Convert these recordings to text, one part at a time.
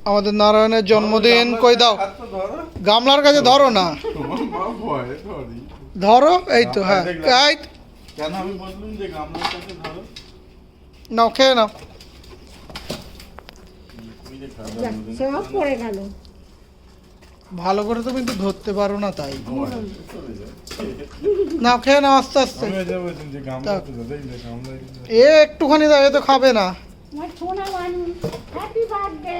আমাদের নারায়ণের জন্মদিন কই দাও গামলার কাছে ধরো না ধরো এই তো হ্যাঁ এই কেন আমি বললাম যে গামলার কাছে ধরো নাও খেয়ে নাও সব পড়ে গেল ভালো করে তুমি তো ধরতে পারো না তাই নাও খেয়ে নাও আস্তে আস্তে এ একটুখানি দাও এ তো খাবে না আমার সোনা মানু হ্যাপি বার্থডে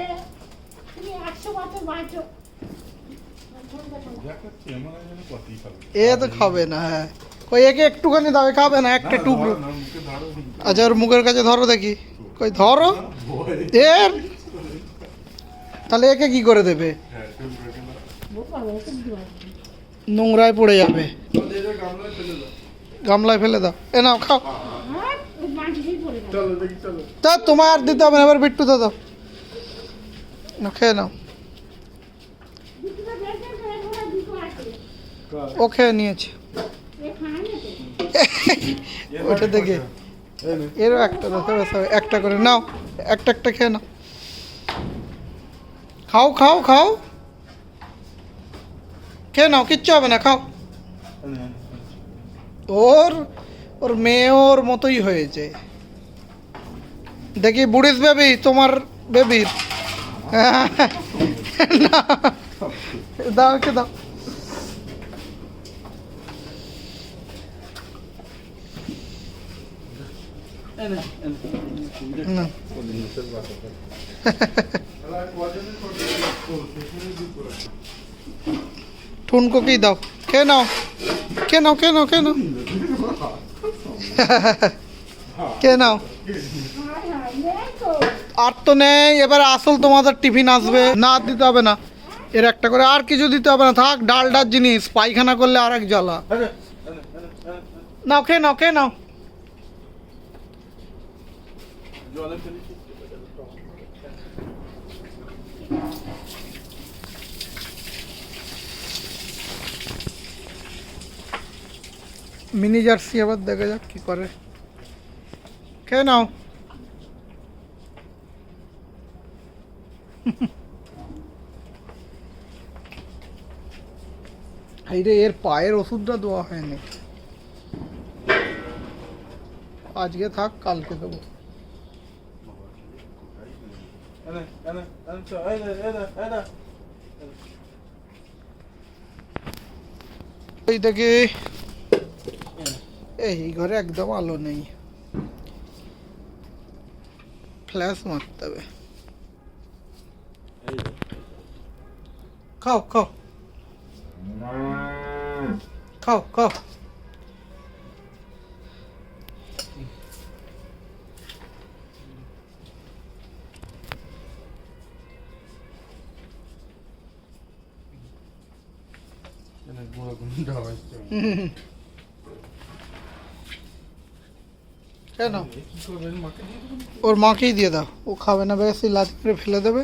তুমি 100 বছর বাঁচো এ তো খাবে না হ্যাঁ কই একে একটুখানি দাও এ খাবে না একটা টুকরো আচ্ছা ওর মুখের কাছে ধরো দেখি কই ধরো এর তাহলে একে কি করে দেবে নোংরায় পড়ে যাবে গামলায় ফেলে দাও এ নাও খাও তা তোমার আর দিতে হবে না এবার বিট্টু দাও না খেয়ে নাও ও খেয়ে নিয়েছে ওটা দেখে এরও একটা একটা করে নাও একটা একটা খেয়ে নাও খাও খাও খাও খেয়ে নাও কিচ্ছু হবে না খাও ওর ওর মেয়ে ওর মতোই হয়েছে দেখি বুড়িস বেবি তোমার বেবির দাও কে দাও না ঠুনকো কি দাও খেয়ে নাও খেয়ে নাও খেয়ে নাও খেয়ে নাও খেয়ে নাও আর তো নেই এবার আসল তোমাদের টিফিন আসবে না আর দিতে হবে না এর একটা করে আর কিছু দিতে হবে না থাক ডাল ডাল জিনিস পায়খানা করলে আর এক জ্বালা নাও খেয়ে নাও খেয়ে নাও মিনি জার্সি আবার দেখা যাক কি করে খেয়ে নাও রে এর পায়ের ওষুধটা দেওয়া হয়নি আজকে থাক কালকে দেবো ওই দেখে এই ঘরে একদম আলো নেই ফ্ল্যাশ মারতে হবে খাও খাও খাও খাও কেন ওর মাকেই দিয়ে দাও ও খাবে না বেশি লাথি করে ফেলে দেবে